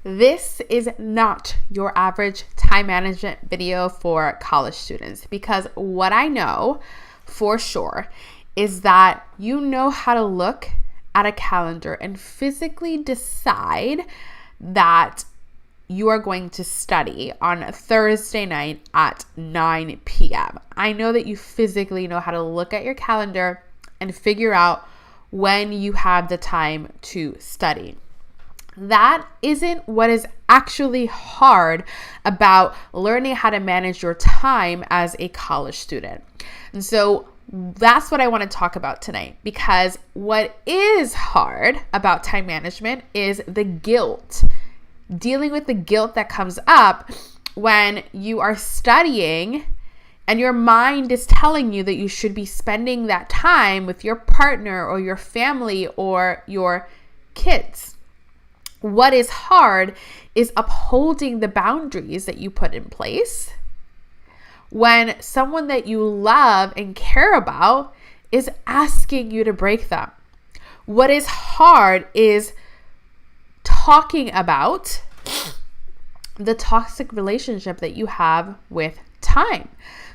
This is not your average time management video for college students, because what I know for sure is that you know how to look at a calendar and physically decide that you are going to study on a Thursday night at 9 p.m. I know that you physically know how to look at your calendar and figure out when you have the time to study. That isn't what is actually hard about learning how to manage your time as a college student. And so that's what I want to talk about tonight, because what is hard about time management is the guilt. Dealing with the guilt that comes up when you are studying and your mind is telling you that you should be spending that time with your partner or your family or your kids. What is hard is upholding the boundaries that you put in place when someone that you love and care about is asking you to break them. What is hard is talking about the toxic relationship that you have with time.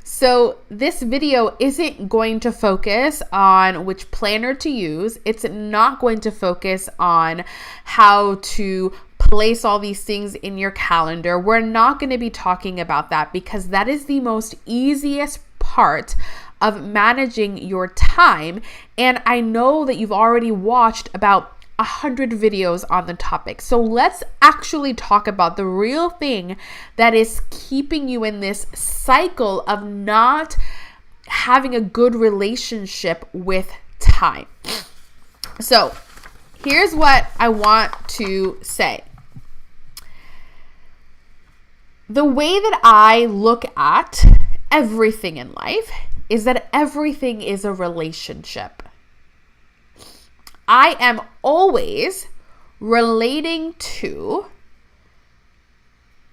So this video isn't going to focus on which planner to use. It's not going to focus on how to place all these things in your calendar. We're not going to be talking about that, because that is the most easiest part of managing your time. And I know that you've already watched about 100 videos on the topic. So let's actually talk about the real thing that is keeping you in this cycle of not having a good relationship with time. So here's what I want to say. The way that I look at everything in life is that everything is a relationship. I am always relating to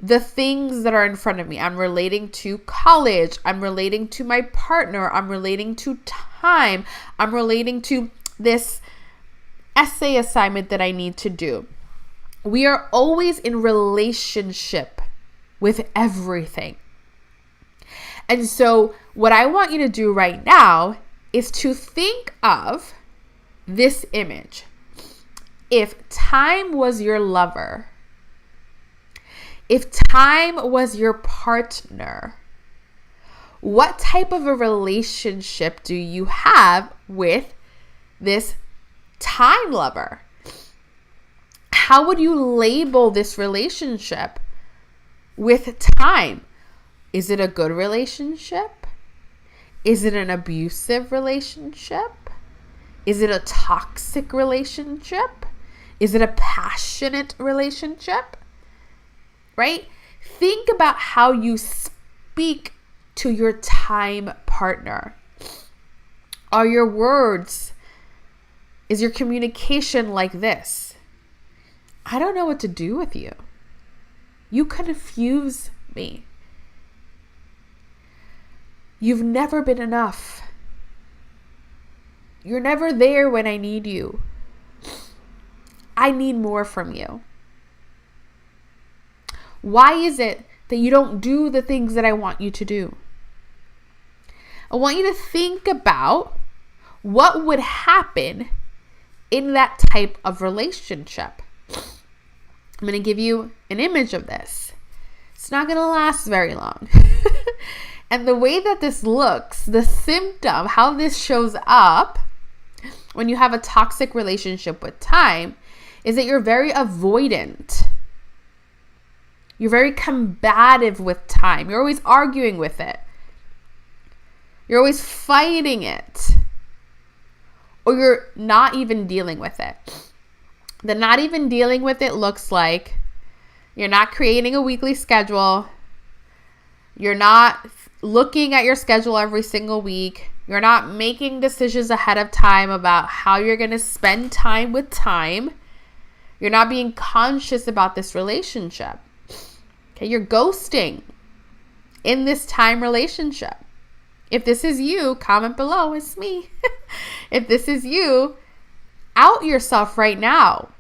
the things that are in front of me. I'm relating to college. I'm relating to my partner. I'm relating to time. I'm relating to this essay assignment that I need to do. We are always in relationship with everything. And so what I want you to do right now is to think of this image. If time was your lover, if time was your partner, what type of a relationship do you have with this time lover? How would you label this relationship with time? Is it a good relationship? Is it an abusive relationship? Is it a toxic relationship? Is it a passionate relationship? Right? Think about how you speak to your time partner. Are your words, is your communication like this? I don't know what to do with you. You confuse me. You've never been enough. You're never there when I need you. I need more from you. Why is it that you don't do the things that I want you to do? I want you to think about what would happen in that type of relationship. I'm going to give you an image of this. It's not going to last very long. And the way that this looks, the symptom, how this shows up when you have a toxic relationship with time, is that you're very avoidant. You're very combative with time. You're always arguing with it. You're always fighting it. Or you're not even dealing with it. The not even dealing with it looks like you're not creating a weekly schedule. You're not looking at your schedule every single week. You're not making decisions ahead of time about how you're going to spend time with time. You're not being conscious about this relationship. Okay, you're ghosting in this time relationship. If this is you, comment below. It's me. If this is you, out yourself right now.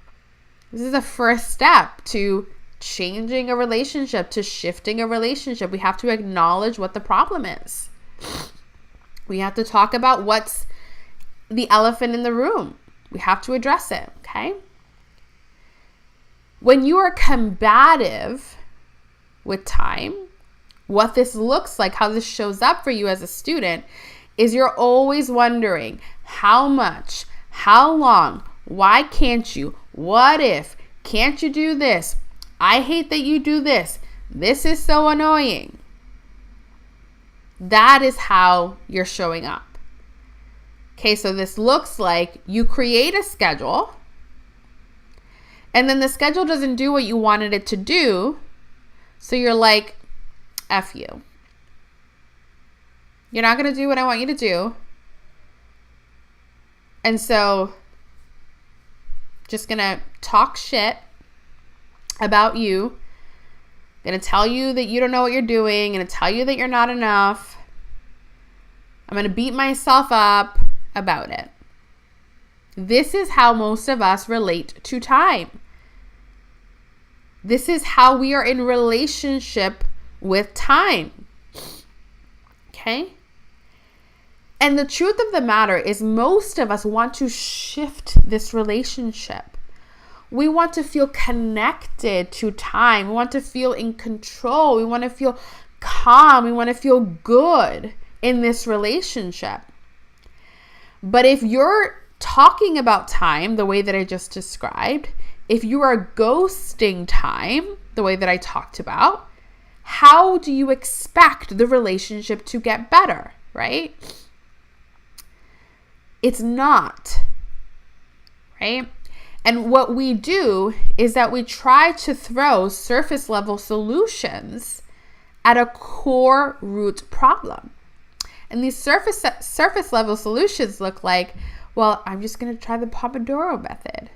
This is the first step to changing a relationship to shifting a relationship. We have to acknowledge what the problem is. We have to talk about what's the elephant in the room. We have to address it, okay? When you are combative with time, what this looks like, how this shows up for you as a student, is you're always wondering how much, how long, why can't you, what if, can't you do this? I hate that you do this. This is so annoying. That is how you're showing up. Okay, so this looks like you create a schedule, and then the schedule doesn't do what you wanted it to do, so you're like, F you. You're not going to do what I want you to do. And so, just going to talk shit about you. Going to tell you that you don't know what you're doing. Going to tell you that you're not enough. I'm going to beat myself up about it. This is how most of us relate to time. This is how we are in relationship with time. Okay? And the truth of the matter is most of us want to shift this relationship. We want to feel connected to time. We want to feel in control. We want to feel calm. We want to feel good in this relationship. But if you're talking about time the way that I just described, if you are ghosting time the way that I talked about, how do you expect the relationship to get better, right? It's not, right? And what we do is that we try to throw surface level solutions at a core root problem. And these surface level solutions look like, well, I'm just going to try the Pomodoro method.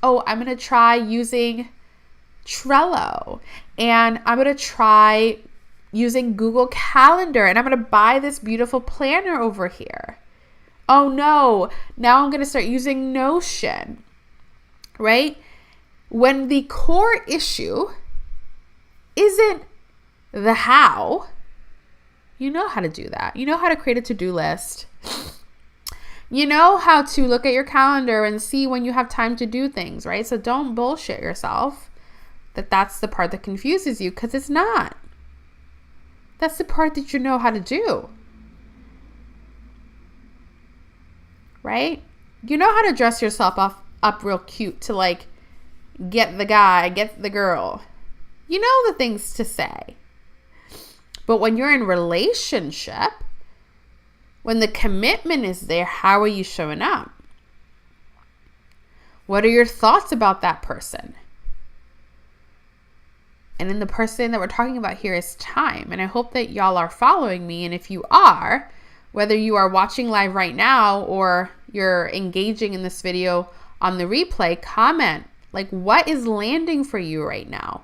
Oh, I'm going to try using Trello, and I'm going to try using Google Calendar, and I'm going to buy this beautiful planner over here. Oh no, now I'm going to start using Notion, right? When the core issue isn't the how, you know how to do that. You know how to create a to-do list. You know how to look at your calendar and see when you have time to do things, right? So don't bullshit yourself that that's the part that confuses you, because it's not. That's the part that you know how to do. Right? You know how to dress yourself up real cute to like get the guy, get the girl. You know the things to say. But when you're in relationship, when the commitment is there, how are you showing up? What are your thoughts about that person? And then the person that we're talking about here is time. And I hope that y'all are following me. And if you are, whether you are watching live right now or you're engaging in this video on the replay, comment like what is landing for you right now.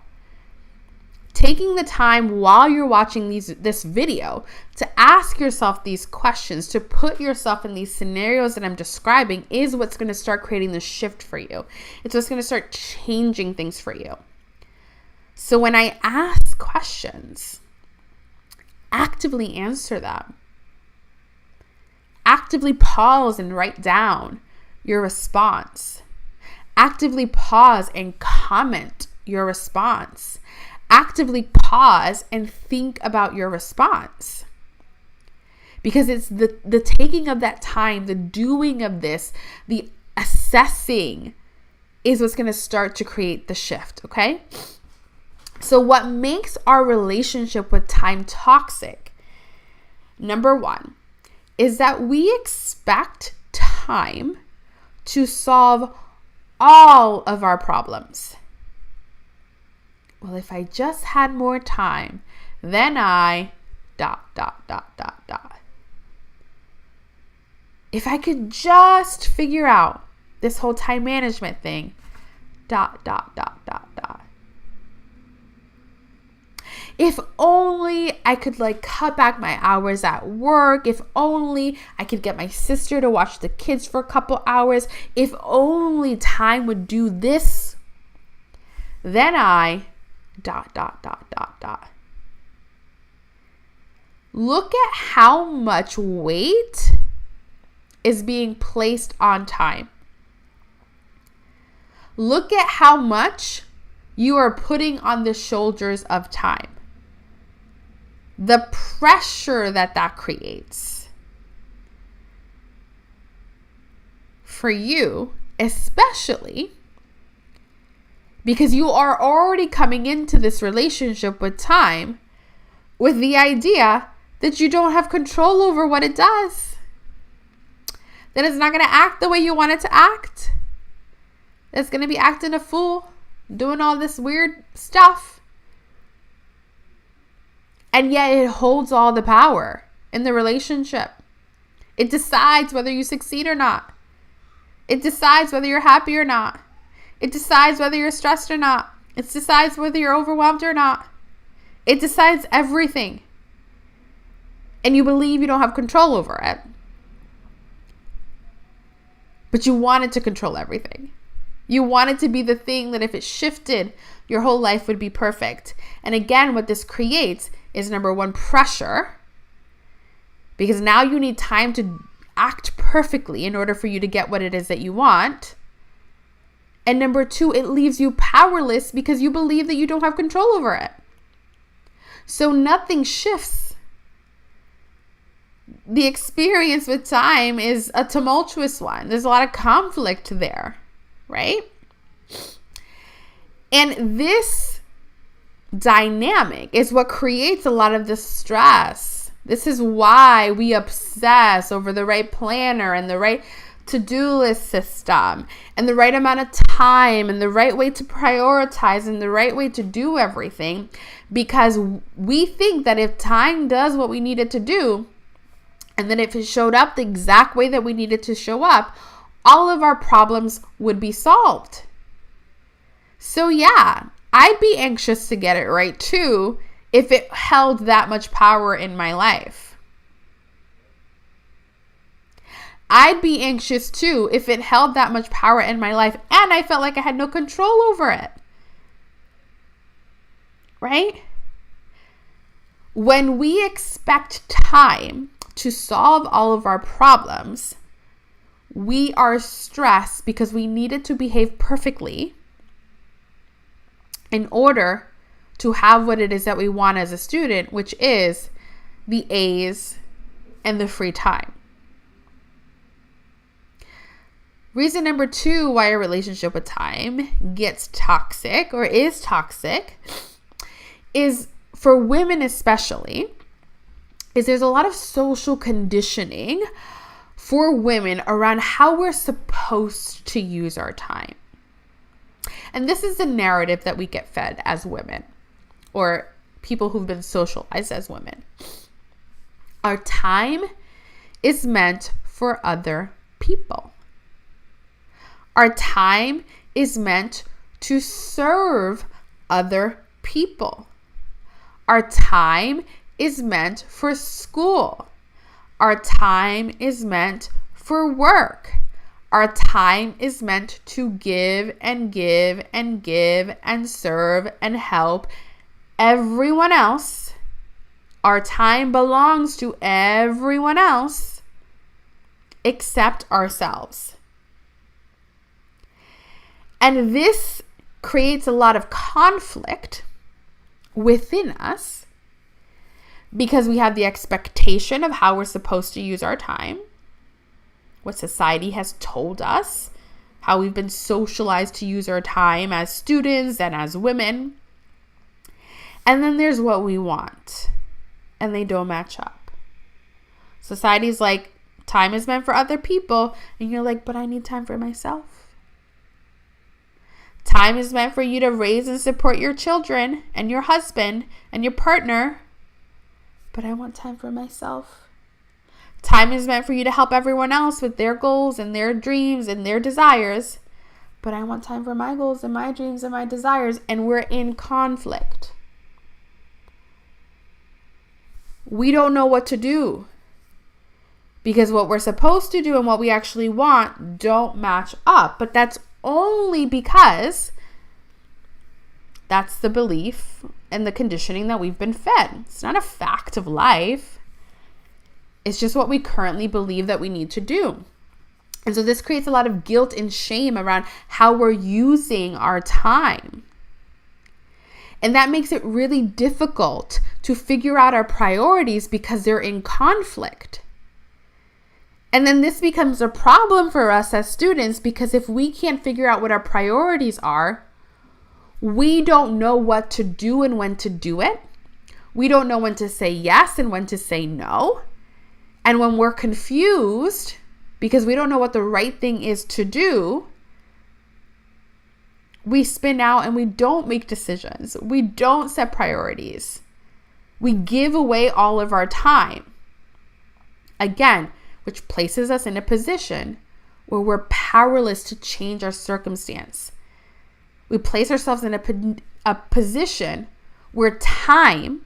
Taking the time while you're watching this video to ask yourself these questions, to put yourself in these scenarios that I'm describing, is what's going to start creating the shift for you. It's what's going to start changing things for you. So when I ask questions, actively answer them. Actively pause and write down your response. Actively pause and comment your response. Actively pause and think about your response. Because it's the taking of that time, the doing of this, the assessing is what's going to start to create the shift, okay? So what makes our relationship with time toxic, number one, is that we expect time to solve all of our problems. Well, if I just had more time, then I ... If I could just figure out this whole time management thing, ... If only I could like cut back my hours at work. If only I could get my sister to watch the kids for a couple hours. If only time would do this. then I ... Look at how much weight is being placed on time. Look at how much you are putting on the shoulders of time. The pressure that creates for you, especially because you are already coming into this relationship with time with the idea that you don't have control over what it does. That it's not going to act the way you want it to act. It's going to be acting a fool, doing all this weird stuff. And yet it holds all the power in the relationship. It decides whether you succeed or not. It decides whether you're happy or not. It decides whether you're stressed or not. It decides whether you're overwhelmed or not. It decides everything. And you believe you don't have control over it. But you want it to control everything. You want it to be the thing that if it shifted, your whole life would be perfect. And again, what this creates is, number one, pressure. Because now you need time to act perfectly in order for you to get what it is that you want. And number two, it leaves you powerless because you believe that you don't have control over it. So nothing shifts. The experience with time is a tumultuous one. There's a lot of conflict there, right? And this dynamic is what creates a lot of the stress. This is why we obsess over the right planner and the right to-do list system and the right amount of time and the right way to prioritize and the right way to do everything, because we think that if time does what we need it to do, and then if it showed up the exact way that we need it to show up, all of our problems would be solved. So yeah, I'd be anxious to get it right too if it held that much power in my life. I'd be anxious too if it held that much power in my life and I felt like I had no control over it. Right? When we expect time to solve all of our problems, we are stressed because we needed to behave perfectly in order to have what it is that we want as a student, which is the A's and the free time. Reason number two why a relationship with time gets toxic or is toxic is, for women especially, is there's a lot of social conditioning for women around how we're supposed to use our time. And this is the narrative that we get fed as women, or people who've been socialized as women. Our time is meant for other people. Our time is meant to serve other people. Our time is meant for school. Our time is meant for work. Our time is meant to give and give and give and serve and help everyone else. Our time belongs to everyone else except ourselves. And this creates a lot of conflict within us because we have the expectation of how we're supposed to use our time, what society has told us, how we've been socialized to use our time as students and as women. And then there's what we want, and they don't match up. Society's like, time is meant for other people, and you're like, but I need time for myself. Time is meant for you to raise and support your children and your husband and your partner, but I want time for myself. Time is meant for you to help everyone else with their goals and their dreams and their desires, but I want time for my goals and my dreams and my desires, and we're in conflict. We don't know what to do because what we're supposed to do and what we actually want don't match up, but that's only because That's the belief and the conditioning that we've been fed. It's not a fact of life. It's just what we currently believe that we need to do. And so this creates a lot of guilt and shame around how we're using our time. And that makes it really difficult to figure out our priorities because they're in conflict. And then this becomes a problem for us as students, because if we can't figure out what our priorities are, we don't know what to do and when to do it. We don't know when to say yes and when to say no. And when we're confused because we don't know what the right thing is to do, we spin out and we don't make decisions. We don't set priorities. We give away all of our time. Again, which places us in a position where we're powerless to change our circumstance. We place ourselves in a position where time,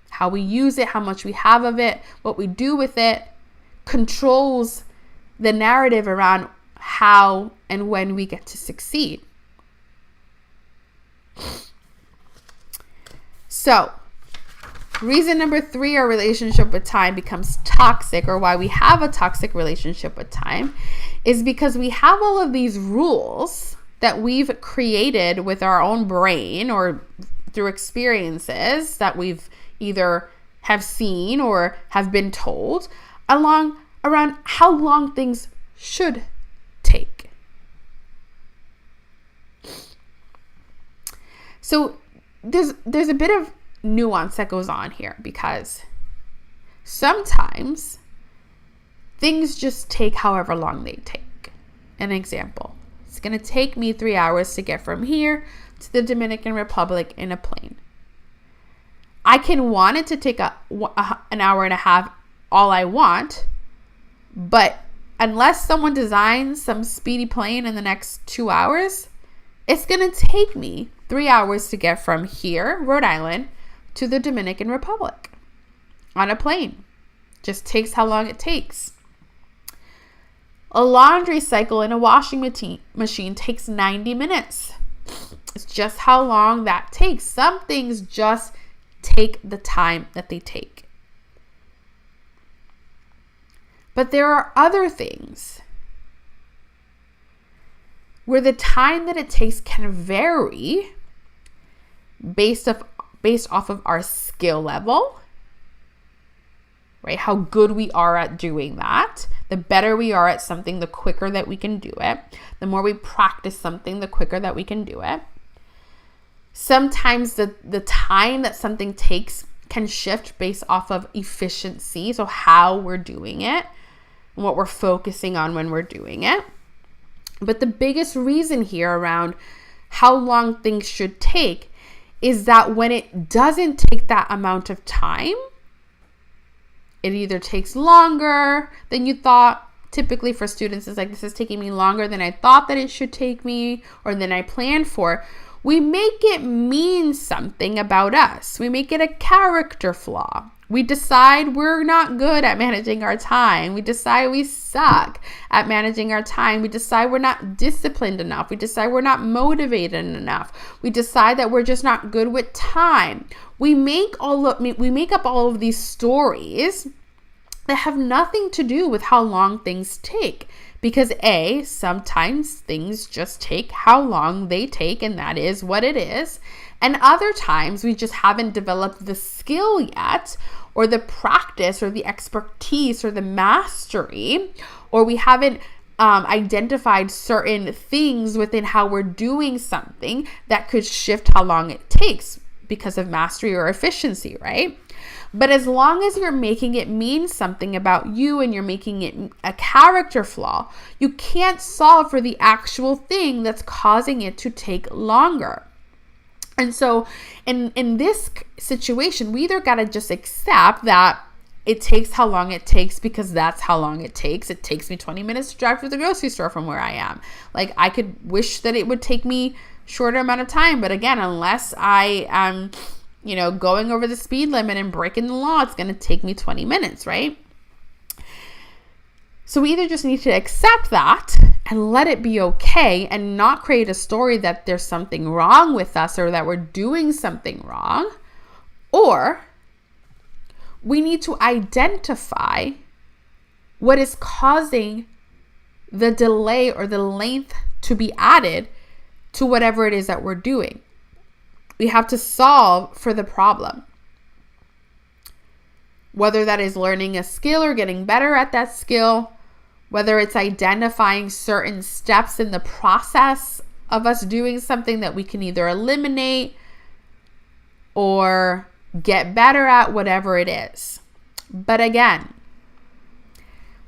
how we use it, how much we have of it, what we do with it, controls the narrative around how and when we get to succeed. So, reason number 3, our relationship with time becomes toxic, or why we have a toxic relationship with time, is because we have all of these rules that we've created with our own brain or through experiences that we've either have seen or have been told around how long things should take. So there's a bit of nuance that goes on here, because sometimes things just take however long they take. An example, it's going to take me 3 hours to get from here to the Dominican Republic in a plane. I can want it to take an hour and a half all I want, but unless someone designs some speedy plane in the next 2 hours, it's going to take me 3 hours to get from here, Rhode Island, to the Dominican Republic on a plane. Just takes how long it takes. A laundry cycle in a washing machine takes 90 minutes. It's just how long that takes. Some things just take the time that they take. But there are other things where the time that it takes can vary based off of our skill level, right? How good we are at doing that. The better we are at something, the quicker that we can do it. The more we practice something, the quicker that we can do it. Sometimes the time that something takes can shift based off of efficiency, so how we're doing it, and what we're focusing on when we're doing it. But the biggest reason here around how long things should take is that when it doesn't take that amount of time, it either takes longer than you thought. Typically for students, it's like, this is taking me longer than I thought that it should take me or than I planned for. We make it mean something about us. We make it a character flaw. We decide we're not good at managing our time. We decide we suck at managing our time. We decide we're not disciplined enough. We decide we're not motivated enough. We decide that we're just not good with time. We make up all of these stories that have nothing to do with how long things take. Because sometimes things just take how long they take, and that is what it is. And other times we just haven't developed the skill yet, or the practice, or the expertise, or the mastery, or we haven't identified certain things within how we're doing something that could shift how long it takes because of mastery or efficiency, right? But as long as you're making it mean something about you and you're making it a character flaw, you can't solve for the actual thing that's causing it to take longer. And so in this situation, we either got to just accept that it takes how long it takes because that's how long it takes. It takes me 20 minutes to drive to the grocery store from where I am. Like, I could wish that it would take me shorter amount of time. But again, unless I am, going over the speed limit and breaking the law, it's going to take me 20 minutes, right? So we either just need to accept that and let it be okay and not create a story that there's something wrong with us or that we're doing something wrong, or we need to identify what is causing the delay or the length to be added to whatever it is that we're doing. We have to solve for the problem. Whether that is learning a skill or getting better at that skill, whether it's identifying certain steps in the process of us doing something that we can either eliminate or get better at, whatever it is. But again,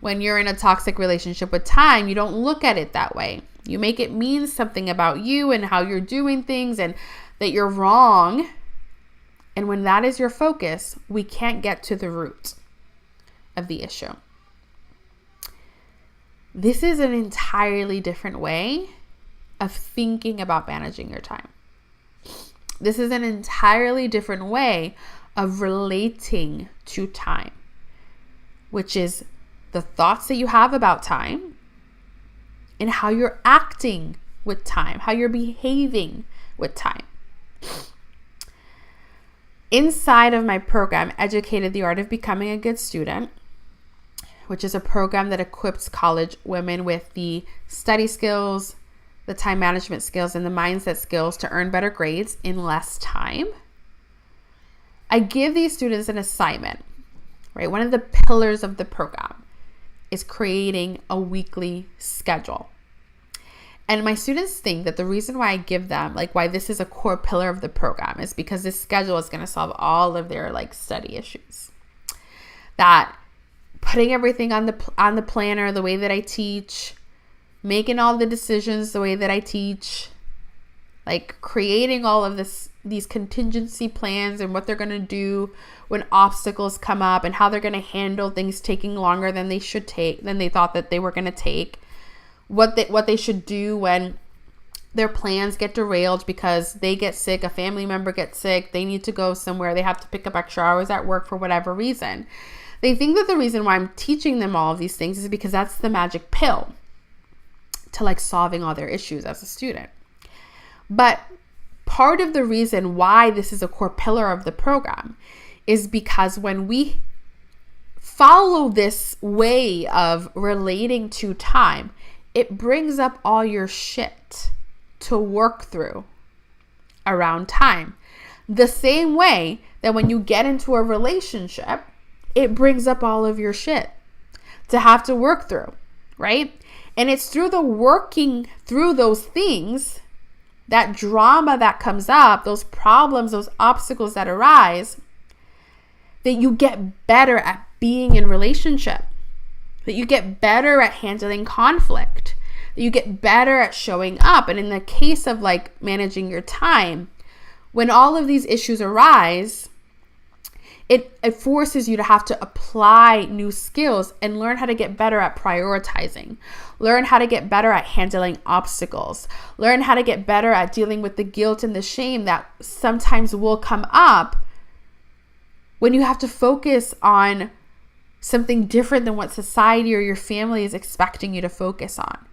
when you're in a toxic relationship with time, you don't look at it that way. You make it mean something about you and how you're doing things and that you're wrong. And when that is your focus, we can't get to the root of the issue. This is an entirely different way of thinking about managing your time. This is an entirely different way of relating to time, which is the thoughts that you have about time and how you're acting with time, how you're behaving with time. Inside of my program, Educated the Art of Becoming a Good Student, which is a program that equips college women with the study skills, the time management skills, and the mindset skills to earn better grades in less time, I give these students an assignment, right? One of the pillars of the program is creating a weekly schedule. And my students think that the reason why I give them, like why this is a core pillar of the program, is because this schedule is going to solve all of their study issues. That putting everything on the planner, the way that I teach, making all the decisions the way that I teach, creating all of these contingency plans and what they're going to do when obstacles come up and how they're going to handle things taking longer than they thought that they were going to take. What they should do when their plans get derailed because they get sick, a family member gets sick, they need to go somewhere, they have to pick up extra hours at work for whatever reason. They think that the reason why I'm teaching them all of these things is because that's the magic pill to solving all their issues as a student. But part of the reason why this is a core pillar of the program is because when we follow this way of relating to time, it brings up all your shit to work through around time. The same way that when you get into a relationship, it brings up all of your shit to have to work through, right? And it's through the working through those things, that drama that comes up, those problems, those obstacles that arise, that you get better at being in relationship, that you get better at handling conflict, that you get better at showing up. And in the case of managing your time, when all of these issues arise, it forces you to have to apply new skills and learn how to get better at prioritizing, learn how to get better at handling obstacles, learn how to get better at dealing with the guilt and the shame that sometimes will come up when you have to focus on something different than what society or your family is expecting you to focus on.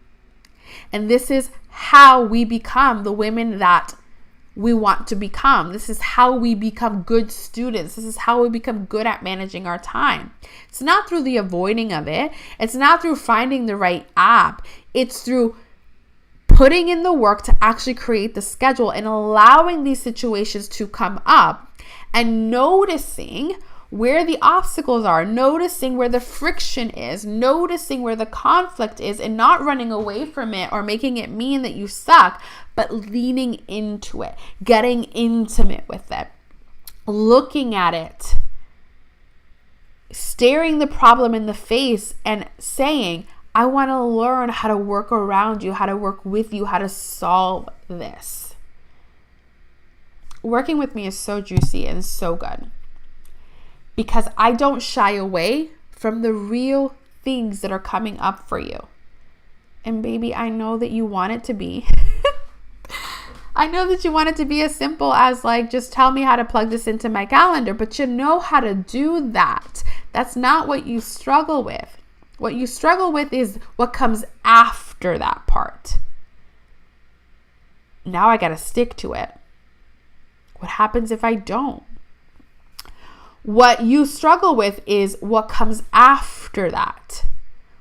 And this is how we become the women that we want to become. This is how we become good students. This is how we become good at managing our time. It's not through the avoiding of it. It's not through finding the right app. It's through putting in the work to actually create the schedule and allowing these situations to come up and noticing where the obstacles are, noticing where the friction is, noticing where the conflict is, and not running away from it or making it mean that you suck, but leaning into it, getting intimate with it, looking at it, staring the problem in the face and saying, I want to learn how to work around you, how to work with you, how to solve this. Working with me is so juicy and so good because I don't shy away from the real things that are coming up for you. And baby, I know that you want it to be. I know that you want it to be as simple as just tell me how to plug this into my calendar, but you know how to do that. That's not what you struggle with. What you struggle with is what comes after that part. Now I got to stick to it. What happens if I don't? What you struggle with is what comes after that.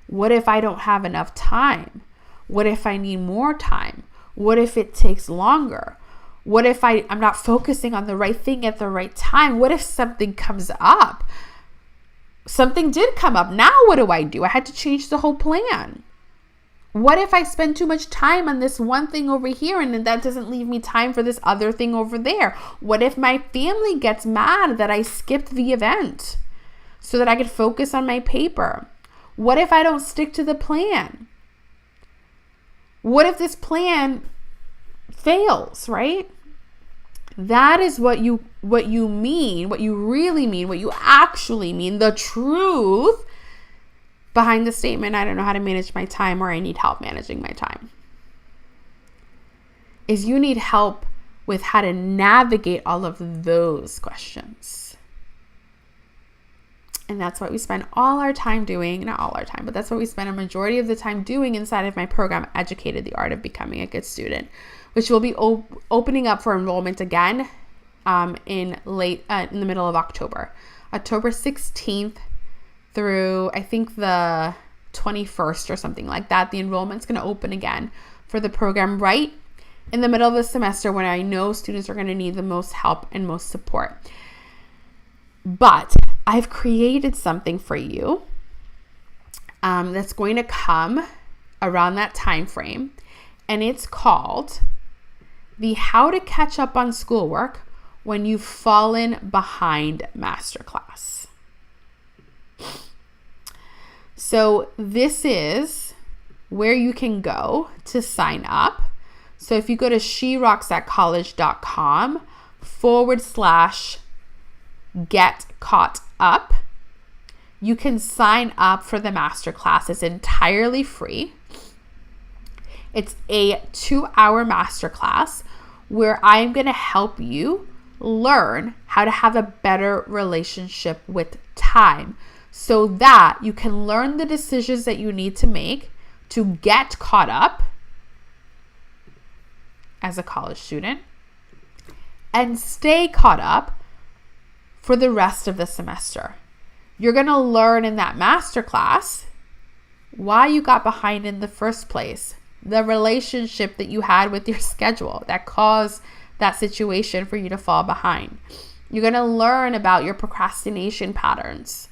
What if I don't have enough time? What if I need more time? What if it takes longer? What if I'm not focusing on the right thing at the right time? What if something comes up? Something did come up. Now what do? I had to change the whole plan. What if I spend too much time on this one thing over here and then that doesn't leave me time for this other thing over there? What if my family gets mad that I skipped the event so that I could focus on my paper? What if I don't stick to the plan? What if this plan fails, right? That is what you mean, what you really mean, what you actually mean, the truth behind the statement, I don't know how to manage my time, or I need help managing my time, is you need help with how to navigate all of those questions. And that's what we spend all our time doing, not all our time, but that's what we spend a majority of the time doing inside of my program, Educated: The Art of Becoming a Good Student, which will be opening up for enrollment again in the middle of October 16th through I think the 21st or something like that. The enrollment's going to open again for the program right in the middle of the semester when I know students are going to need the most help and most support. But I've created something for you that's going to come around that time frame, and it's called the How to Catch Up on Schoolwork When You've Fallen Behind Masterclass. So this is where you can go to sign up. So if you go to sherocksatcollege.com/get caught up, you can sign up for the masterclass. It's entirely free. It's a 2-hour masterclass where I'm going to help you learn how to have a better relationship with time, so that you can learn the decisions that you need to make to get caught up as a college student and stay caught up for the rest of the semester. You're going to learn in that masterclass why you got behind in the first place, the relationship that you had with your schedule that caused that situation for you to fall behind. You're going to learn about your procrastination patterns.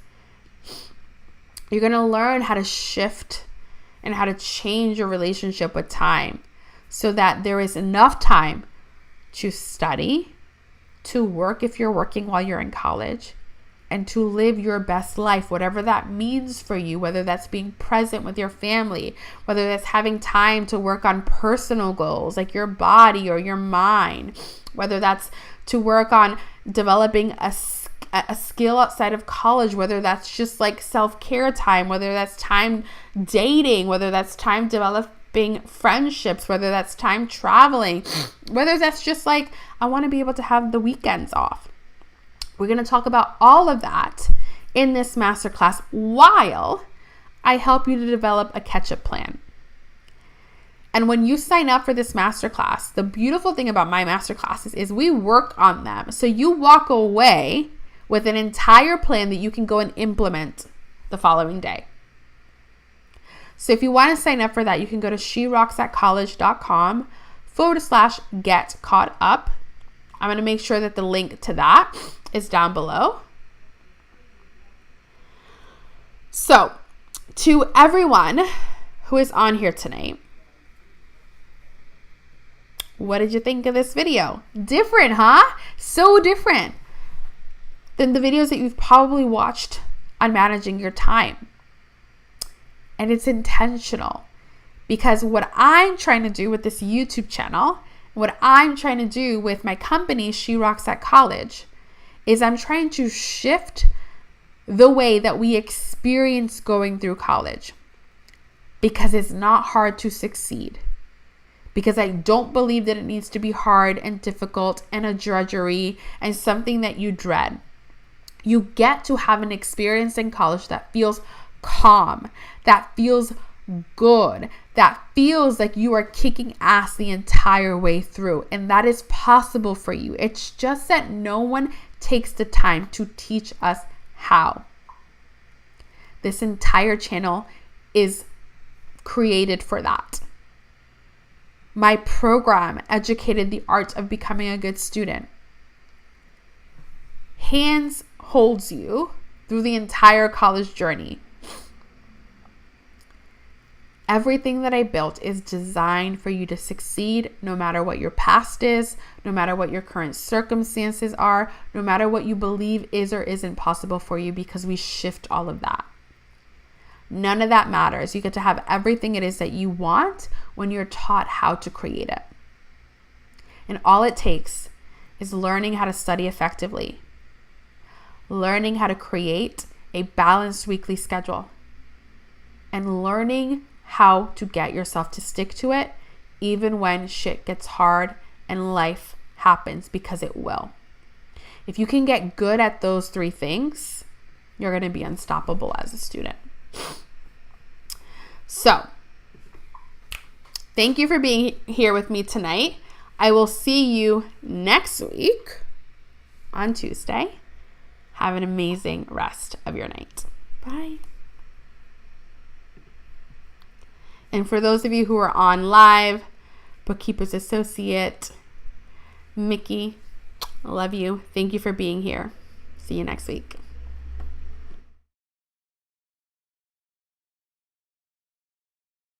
You're going to learn how to shift and how to change your relationship with time so that there is enough time to study, to work if you're working while you're in college, and to live your best life, whatever that means for you, whether that's being present with your family, whether that's having time to work on personal goals like your body or your mind, whether that's to work on developing a skill outside of college, whether that's just like self-care time, whether that's time dating, whether that's time developing friendships, whether that's time traveling, whether that's just like, I want to be able to have the weekends off. We're going to talk about all of that in this masterclass while I help you to develop a catch-up plan. And when you sign up for this masterclass, the beautiful thing about my masterclasses is we work on them. So you walk away with an entire plan that you can go and implement the following day. So if you want to sign up for that, you can go to sherocksatcollege.com/get caught up. I'm going to make sure that the link to that is down below. So to everyone who is on here tonight, what did you think of this video? Different, huh? So different than the videos that you've probably watched on managing your time. And it's intentional because what I'm trying to do with this YouTube channel, what I'm trying to do with my company, She Rocks at College, is I'm trying to shift the way that we experience going through college, because it's not hard to succeed. Because I don't believe that it needs to be hard and difficult and a drudgery and something that you dread. You get to have an experience in college that feels calm, that feels good, that feels like you are kicking ass the entire way through. And that is possible for you. It's just that no one takes the time to teach us how. This entire channel is created for that. My program, Educated the Art of Becoming a Good Student, hands holds you through the entire college journey. Everything that I built is designed for you to succeed no matter what your past is, no matter what your current circumstances are, no matter what you believe is or isn't possible for you, because we shift all of that. None of that matters. You get to have everything it is that you want when you're taught how to create it. And all it takes is learning how to study effectively, learning how to create a balanced weekly schedule, and learning how to get yourself to stick to it even when shit gets hard and life happens, because it will. If you can get good at those three things, you're going to be unstoppable as a student. So, thank you for being here with me tonight. I will see you next week on Tuesday. Have an amazing rest of your night. Bye. And for those of you who are on live, Bookkeeper's Associate, Mickey, I love you. Thank you for being here. See you next week.